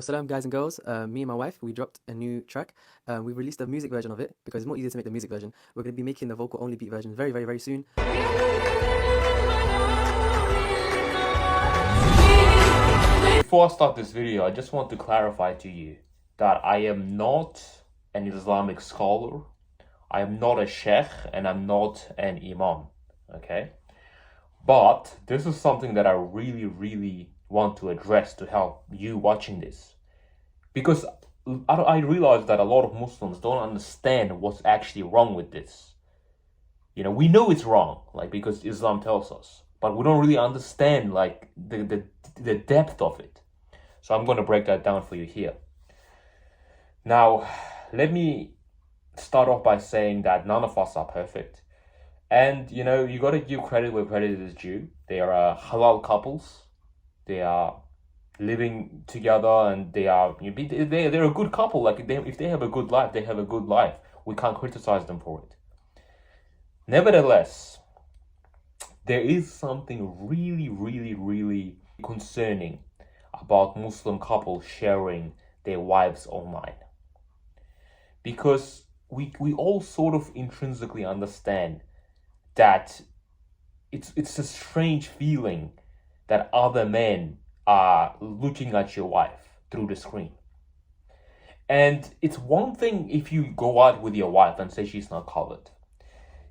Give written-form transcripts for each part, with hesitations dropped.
Salam guys and girls, me and my wife, we dropped a new track. We released the music version of it because it's more easier to make the music version. We're going to be making the vocal only beat version very, very, very soon. Before I start this video, I just want to clarify to you that I am not an Islamic scholar, I am not a sheikh, and I'm not an imam, okay? But this is something that I really want to address to help you watching this. Because I realize that a lot of Muslims don't understand what's actually wrong with this. You know, we know it's wrong, like, because Islam tells us, but we don't really understand, like, the depth of it. So I'm going to break that down for you here. Now, let me start off by saying that none of us are perfect. And, you know, you got to give credit where credit is due. They are halal couples. They are living together, and they're a good couple. Like, if they have a good life, they have a good life. We can't criticize them for it. Nevertheless, there is something really concerning about Muslim couples sharing their wives online. Because we all sort of intrinsically understand that it's a strange feeling that other men are looking at your wife through the screen. And it's one thing if you go out with your wife and say she's not covered.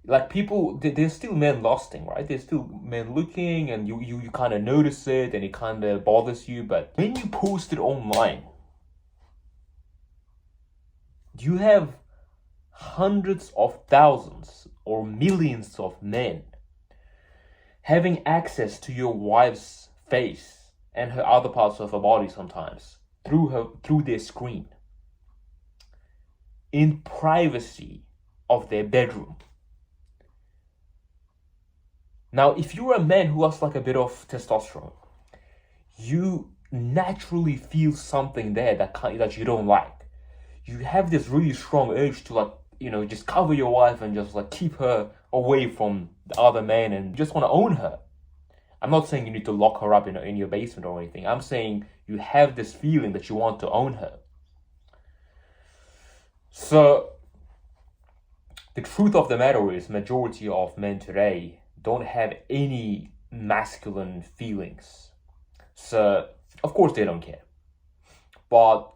Like, people, there's still men lusting, right? There's still men looking, and you kind of notice it, and it kind of bothers you. But when you post it online, you have hundreds of thousands or millions of men having access to your wife's face and her other parts of her body sometimes through their screen in privacy of their bedroom. Now, if you're a man who has like a bit of testosterone, you naturally feel something there that you don't like. You have this really strong urge to, like, you know, just cover your wife and just like keep her away from the other men, and you just want to own her. I'm not saying you need to lock her up in your basement or anything. I'm saying you have this feeling that you want to own her. So the truth of the matter is, majority of men today don't have any masculine feelings. So of course they don't care. But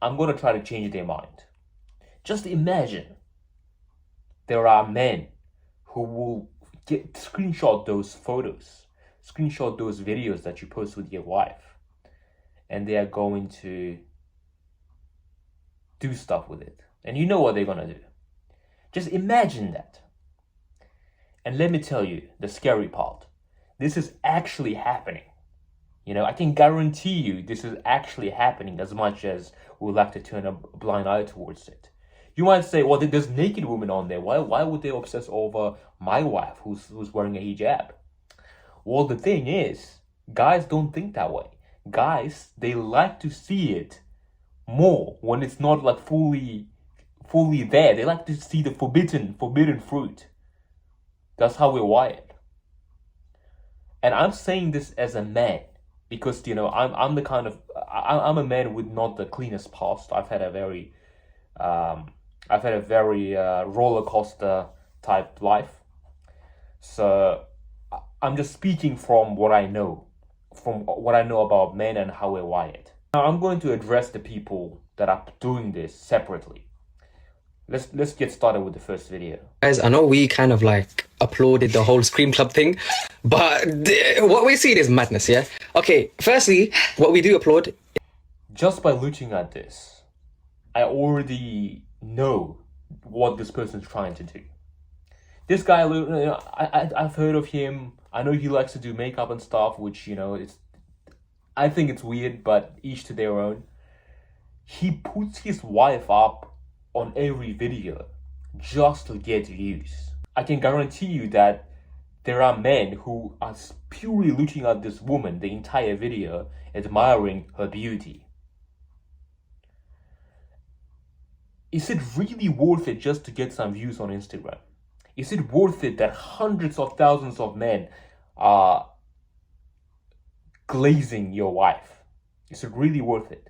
I'm going to try to change their mind. Just imagine there are men who will screenshot those photos, screenshot those videos that you post with your wife, and they are going to do stuff with it. And you know what they're going to do. Just imagine that. And let me tell you the scary part. This is actually happening. You know, I can guarantee you this is actually happening, as much as we like to turn a blind eye towards it. You might say, well, there's naked women on there. Why would they obsess over my wife who's wearing a hijab? Well, the thing is, guys don't think that way. Guys, they like to see it more when it's not like fully there. They like to see the forbidden fruit. That's how we're wired. And I'm saying this as a man because, you know, I'm a man with not the cleanest past. I've had a very roller coaster type life. So I'm just speaking from what I know about men and how we're wired. Now I'm going to address the people that are doing this separately. Let's get started with the first video. Guys, I know we kind of like applauded the whole Scream Club thing, but what we see is madness, yeah? Okay, firstly, what we do applaud. Just by looking at this, I already know what this person's trying to do. This guy, you know, I've heard of him. I know he likes to do makeup and stuff, which, you know, I think it's weird, but each to their own. He puts his wife up on every video just to get views. I can guarantee you that there are men who are purely looking at this woman the entire video, admiring her beauty. Is it really worth it just to get some views on Instagram? Is it worth it that hundreds of thousands of men are glazing your wife? Is it really worth it?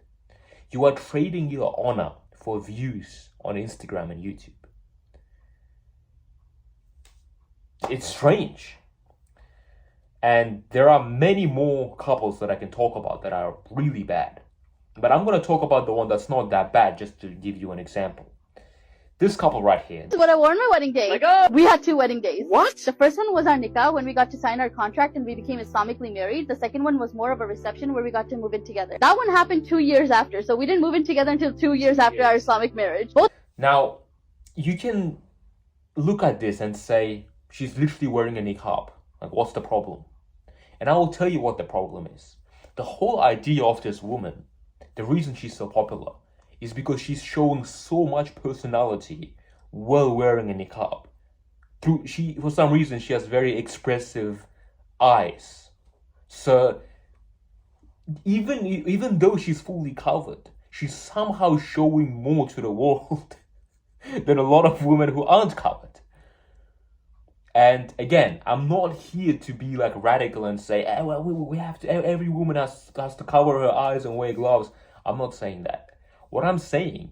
You are trading your honor for views on Instagram and YouTube. It's strange. And there are many more couples that I can talk about that are really bad. But I'm going to talk about the one that's not that bad, just to give you an example. This couple right here. This is what I wore on my wedding day. My God. We had 2 wedding days. What? The first one was our nikah, when we got to sign our contract and we became Islamically married. The second one was more of a reception where we got to move in together. That one happened 2 years after, so we didn't move in together until 2 years after our Islamic marriage. Both Now, you can look at this and say, she's literally wearing a niqab. Like, what's the problem? And I will tell you what the problem is. The whole idea of this woman, the reason she's so popular, is because she's showing so much personality while wearing a niqab. For some reason, she has very expressive eyes. So even though she's fully covered, she's somehow showing more to the world than a lot of women who aren't covered. And again, I'm not here to be like radical and say, well, we have to, every woman has to cover her eyes and wear gloves. I'm not saying that. What I'm saying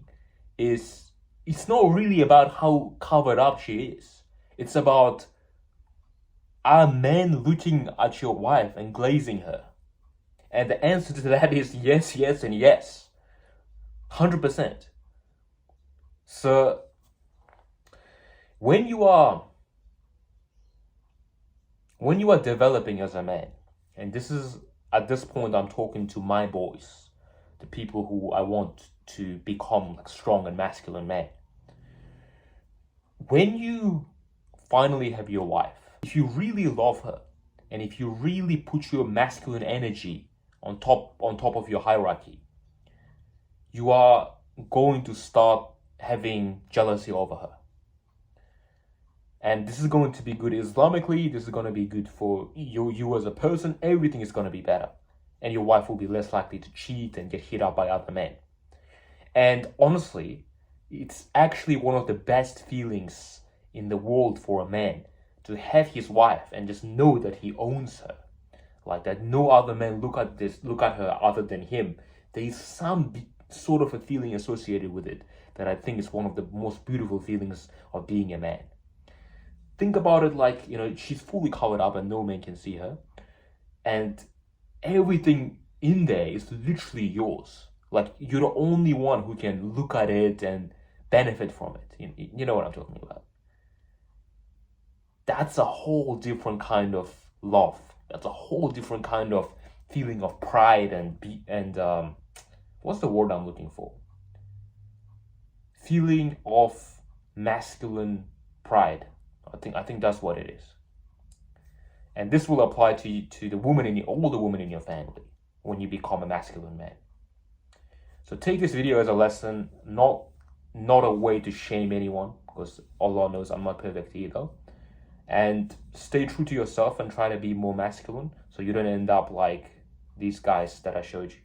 is, it's not really about how covered up she is. It's about, are men looking at your wife and glazing her? And the answer to that is yes, yes, and yes. 100%. So, when you are developing as a man, and this is, at this point, I'm talking to my boys, the people who I want to become like strong and masculine men. When you finally have your wife, if you really love her, and if you really put your masculine energy on top of your hierarchy, you are going to start having jealousy over her. And this is going to be good Islamically, this is going to be good for you as a person, everything is going to be better. And your wife will be less likely to cheat and get hit up by other men. And honestly, it's actually one of the best feelings in the world for a man to have his wife and just know that he owns her. Like that no other men look at her other than him. There is some sort of a feeling associated with it that I think is one of the most beautiful feelings of being a man. Think about it like, she's fully covered up and no man can see her. And everything in there is literally yours. Like, you're the only one who can look at it and benefit from it. You know what I'm talking about. That's a whole different kind of love. That's a whole different kind of feeling of pride and what's the word I'm looking for? Feeling of masculine pride. I think that's what it is. And this will apply to the woman all the women in your family when you become a masculine man. So take this video as a lesson, not a way to shame anyone, because Allah knows I'm not perfect either. And stay true to yourself and try to be more masculine so you don't end up like these guys that I showed you.